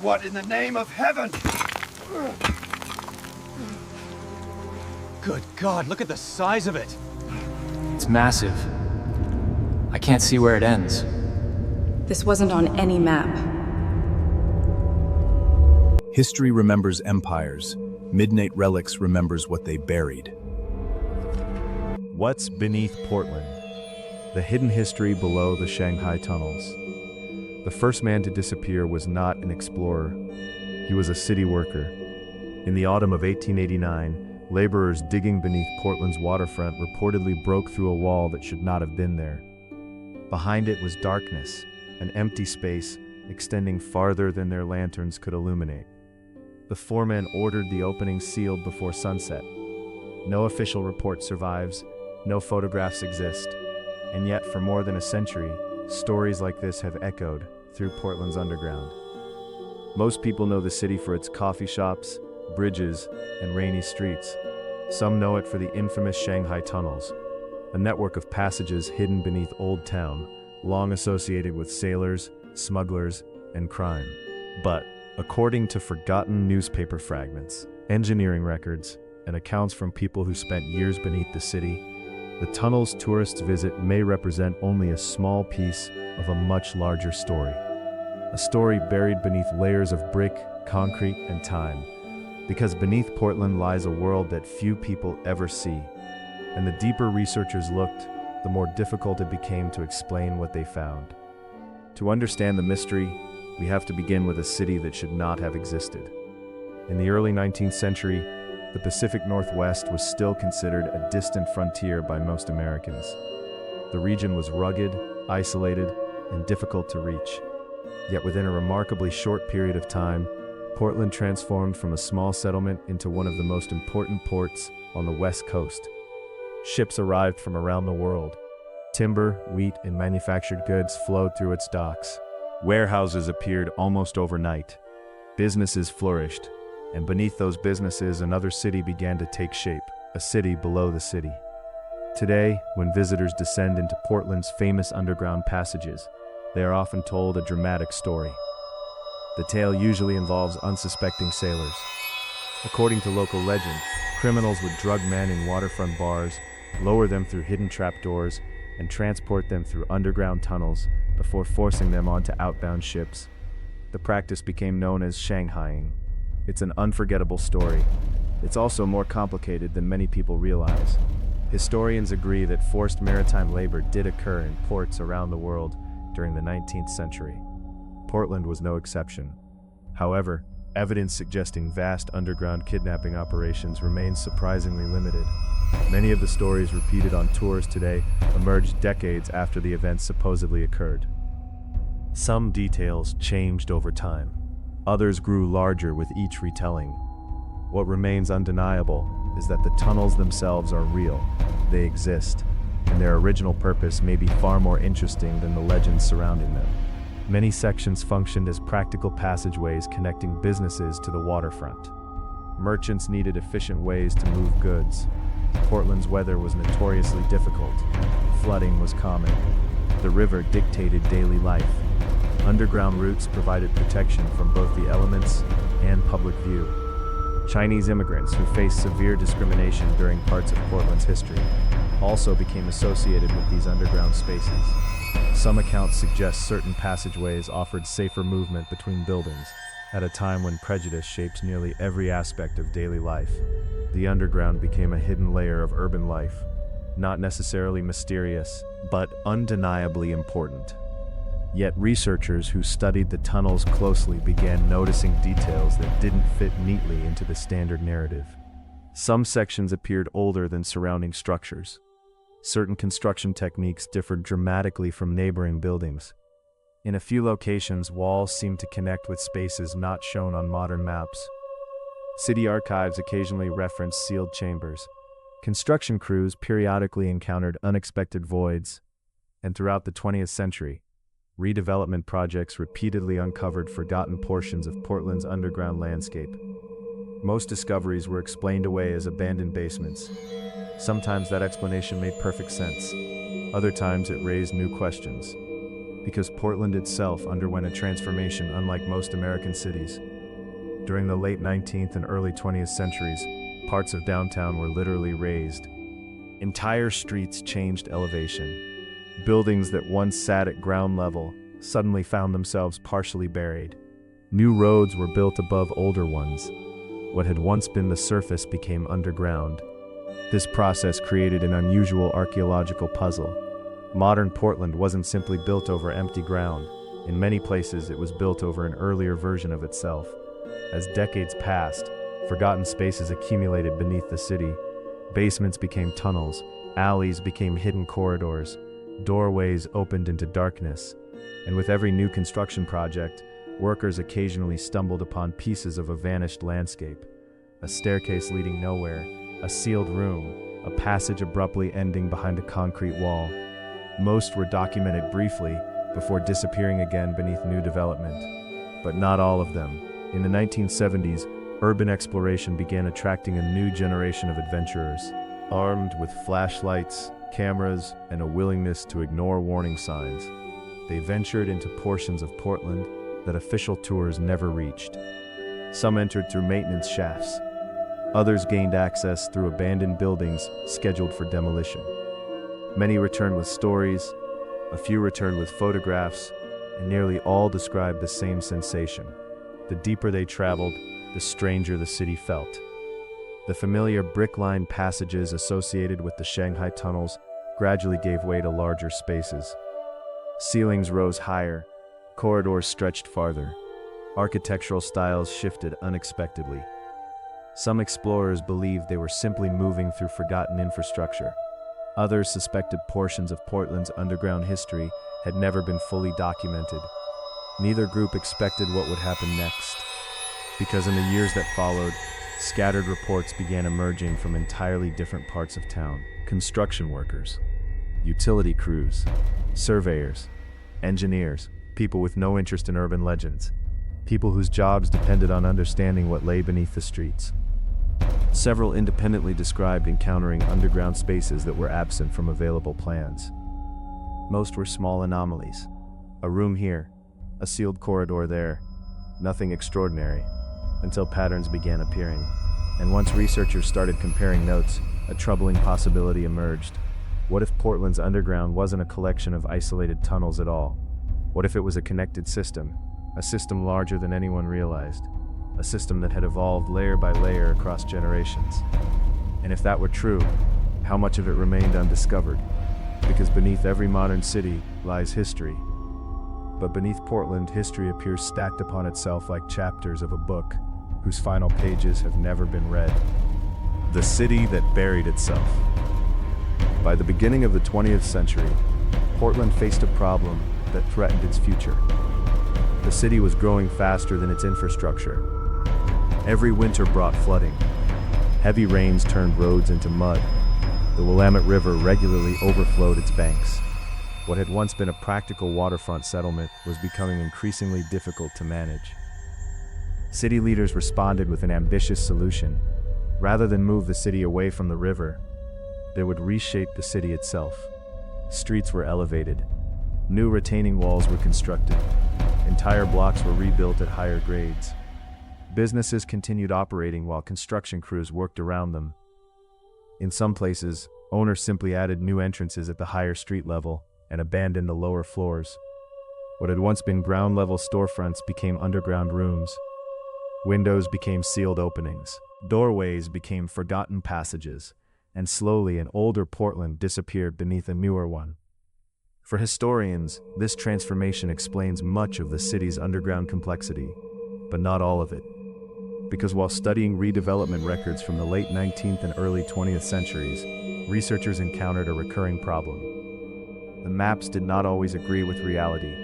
What in the name of heaven? Good God, look at the size of it! It's massive. I can't see where it ends. This wasn't on any map. History remembers empires. Midnight Relics remembers what they buried. What's beneath Portland? The hidden history below the Shanghai Tunnels. The first man to disappear was not an explorer. He was a city worker. In the autumn of 1889, laborers digging beneath Portland's waterfront reportedly broke through a wall that should not have been there. Behind it was darkness, an empty space extending farther than their lanterns could illuminate. The foreman ordered the opening sealed before sunset. No official report survives, no photographs exist, and yet for more than a century, stories like this have echoed through Portland's underground. Most people know the city for its coffee shops, bridges, and rainy streets. Some know it for the infamous Shanghai Tunnels, a network of passages hidden beneath Old Town, long associated with sailors, smugglers, and crime. But, according to forgotten newspaper fragments, engineering records, and accounts from people who spent years beneath the city, the tunnels tourists visit may represent only a small piece of a much larger story. A story buried beneath layers of brick, concrete, and time. Because beneath Portland lies a world that few people ever see. And the deeper researchers looked, the more difficult it became to explain what they found. To understand the mystery, we have to begin with a city that should not have existed. In the early 19th century, the Pacific Northwest was still considered a distant frontier by most Americans. The region was rugged, isolated, and difficult to reach. Yet within a remarkably short period of time, Portland transformed from a small settlement into one of the most important ports on the West Coast. Ships arrived from around the world. Timber, wheat, and manufactured goods flowed through its docks. Warehouses appeared almost overnight. Businesses flourished, and beneath those businesses another city began to take shape, a city below the city. Today, when visitors descend into Portland's famous underground passages, they are often told a dramatic story. The tale usually involves unsuspecting sailors. According to local legend, criminals would drug men in waterfront bars, lower them through hidden trapdoors, and transport them through underground tunnels before forcing them onto outbound ships. The practice became known as Shanghaiing. It's an unforgettable story. It's also more complicated than many people realize. Historians agree that forced maritime labor did occur in ports around the world during the 19th century. Portland was no exception. However, evidence suggesting vast underground kidnapping operations remains surprisingly limited. Many of the stories repeated on tours today emerged decades after the events supposedly occurred. Some details changed over time. Others grew larger with each retelling. What remains undeniable is that the tunnels themselves are real. They exist, and their original purpose may be far more interesting than the legends surrounding them. Many sections functioned as practical passageways connecting businesses to the waterfront. Merchants needed efficient ways to move goods. Portland's weather was notoriously difficult. Flooding was common. The river dictated daily life. Underground routes provided protection from both the elements and public view. Chinese immigrants who faced severe discrimination during parts of Portland's history also became associated with these underground spaces. Some accounts suggest certain passageways offered safer movement between buildings at a time when prejudice shaped nearly every aspect of daily life. The underground became a hidden layer of urban life, not necessarily mysterious, but undeniably important. Yet researchers who studied the tunnels closely began noticing details that didn't fit neatly into the standard narrative. Some sections appeared older than surrounding structures. Certain construction techniques differed dramatically from neighboring buildings. In a few locations, walls seemed to connect with spaces not shown on modern maps. City archives occasionally reference sealed chambers. Construction crews periodically encountered unexpected voids, and throughout the 20th century, redevelopment projects repeatedly uncovered forgotten portions of Portland's underground landscape. Most discoveries were explained away as abandoned basements. Sometimes that explanation made perfect sense. Other times it raised new questions. because Portland itself underwent a transformation unlike most American cities. During the late 19th and early 20th centuries, parts of downtown were literally razed. Entire streets changed elevation. Buildings that once sat at ground level suddenly found themselves partially buried. New roads were built above older ones. What had once been the surface became underground. This process created an unusual archaeological puzzle. Modern Portland wasn't simply built over empty ground. In many places, it was built over an earlier version of itself. As decades passed, forgotten spaces accumulated beneath the city. Basements became tunnels, alleys became hidden corridors, doorways opened into darkness. And with every new construction project, workers occasionally stumbled upon pieces of a vanished landscape. A staircase leading nowhere, a sealed room, a passage abruptly ending behind a concrete wall. Most were documented briefly before disappearing again beneath new development. But not all of them. In the 1970s, urban exploration began attracting a new generation of adventurers, armed with flashlights, cameras, and a willingness to ignore warning signs. They ventured into portions of Portland that official tours never reached. Some entered through maintenance shafts. Others gained access through abandoned buildings scheduled for demolition. Many returned with stories, a few returned with photographs, and nearly all described the same sensation. The deeper they traveled, the stranger the city felt. The familiar brick-lined passages associated with the Shanghai Tunnels gradually gave way to larger spaces. Ceilings rose higher, corridors stretched farther. Architectural styles shifted unexpectedly. Some explorers believed they were simply moving through forgotten infrastructure. Others suspected portions of Portland's underground history had never been fully documented. Neither group expected what would happen next, because in the years that followed, scattered reports began emerging from entirely different parts of town. Construction workers, utility crews, surveyors, engineers, people with no interest in urban legends, people whose jobs depended on understanding what lay beneath the streets. Several independently described encountering underground spaces that were absent from available plans. Most were small anomalies. A room here, a sealed corridor there, nothing extraordinary, until patterns began appearing. And once researchers started comparing notes, a troubling possibility emerged. What if Portland's underground wasn't a collection of isolated tunnels at all? What if it was a connected system, a system larger than anyone realized, a system that had evolved layer by layer across generations? And if that were true, how much of it remained undiscovered? Because beneath every modern city lies history. But beneath Portland, history appears stacked upon itself like chapters of a book whose final pages have never been read. The city that buried itself. By the beginning of the 20th century, Portland faced a problem that threatened its future. The city was growing faster than its infrastructure. Every winter brought flooding. Heavy rains turned roads into mud. The Willamette River regularly overflowed its banks. What had once been a practical waterfront settlement was becoming increasingly difficult to manage. City leaders responded with an ambitious solution. Rather than move the city away from the river, they would reshape the city itself. Streets were elevated. New retaining walls were constructed. Entire blocks were rebuilt at higher grades. Businesses continued operating while construction crews worked around them. In some places, owners simply added new entrances at the higher street level and abandoned the lower floors. What had once been ground-level storefronts became underground rooms. Windows became sealed openings. Doorways became forgotten passages, and slowly an older Portland disappeared beneath a newer one. For historians, this transformation explains much of the city's underground complexity, but not all of it. Because while studying redevelopment records from the late 19th and early 20th centuries, researchers encountered a recurring problem. The maps did not always agree with reality.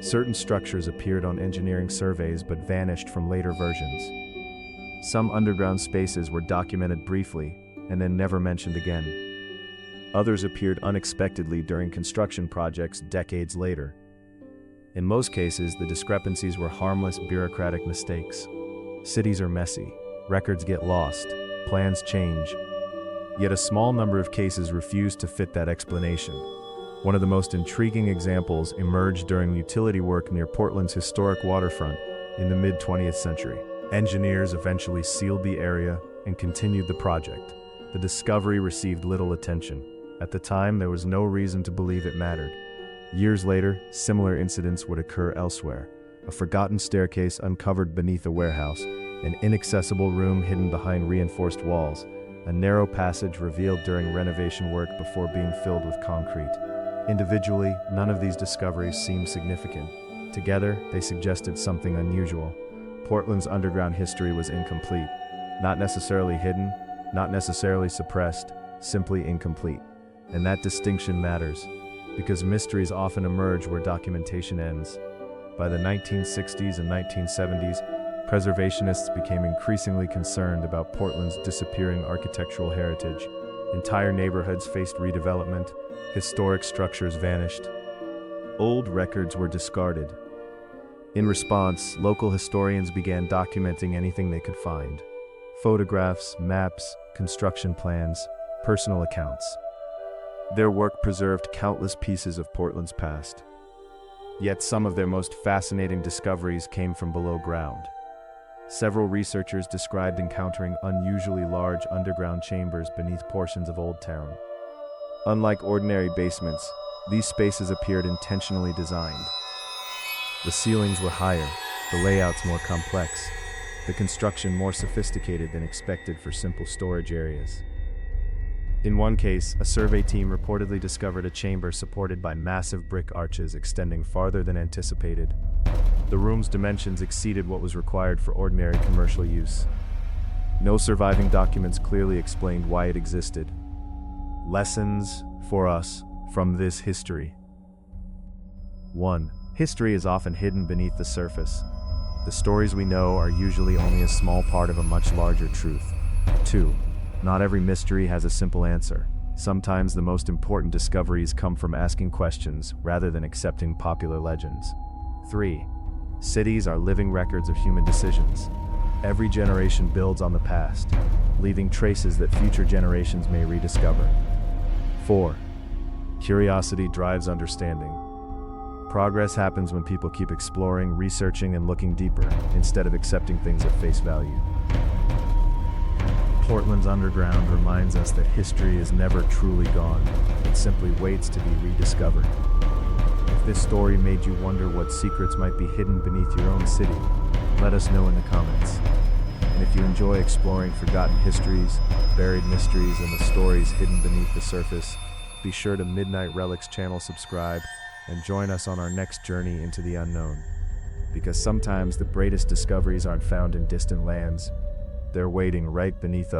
Certain structures appeared on engineering surveys but vanished from later versions. Some underground spaces were documented briefly and then never mentioned again. Others appeared unexpectedly during construction projects decades later. In most cases, the discrepancies were harmless bureaucratic mistakes. Cities are messy, records get lost, plans change. Yet a small number of cases refused to fit that explanation. One of the most intriguing examples emerged during utility work near Portland's historic waterfront in the mid-20th century. Engineers eventually sealed the area and continued the project. The discovery received little attention. At the time, there was no reason to believe it mattered. Years later, similar incidents would occur elsewhere. A forgotten staircase uncovered beneath a warehouse, an inaccessible room hidden behind reinforced walls, a narrow passage revealed during renovation work before being filled with concrete. Individually, none of these discoveries seemed significant. Together, they suggested something unusual. Portland's underground history was incomplete. Not necessarily hidden, not necessarily suppressed, simply incomplete. And that distinction matters, because mysteries often emerge where documentation ends. By the 1960s and 1970s, preservationists became increasingly concerned about Portland's disappearing architectural heritage. Entire neighborhoods faced redevelopment, historic structures vanished. Old records were discarded. In response, local historians began documenting anything they could find. Photographs, maps, construction plans, personal accounts. Their work preserved countless pieces of Portland's past. Yet some of their most fascinating discoveries came from below ground. Several researchers described encountering unusually large underground chambers beneath portions of Old Town. Unlike ordinary basements, these spaces appeared intentionally designed. The ceilings were higher, the layouts more complex, the construction more sophisticated than expected for simple storage areas. In one case, a survey team reportedly discovered a chamber supported by massive brick arches extending farther than anticipated. The room's dimensions exceeded what was required for ordinary commercial use. No surviving documents clearly explained why it existed. Lessons for us from this history. 1. History is often hidden beneath the surface. The stories we know are usually only a small part of a much larger truth. 2. Not every mystery has a simple answer. Sometimes the most important discoveries come from asking questions rather than accepting popular legends. 3. Cities are living records of human decisions. Every generation builds on the past, leaving traces that future generations may rediscover. 4. Curiosity drives understanding. Progress happens when people keep exploring, researching, and looking deeper, instead of accepting things at face value. Portland's underground reminds us that history is never truly gone. It simply waits to be rediscovered. If this story made you wonder what secrets might be hidden beneath your own city, let us know in the comments. And if you enjoy exploring forgotten histories, buried mysteries, and the stories hidden beneath the surface, be sure to Midnight Relics channel subscribe and join us on our next journey into the unknown. Because sometimes the greatest discoveries aren't found in distant lands, they're waiting right beneath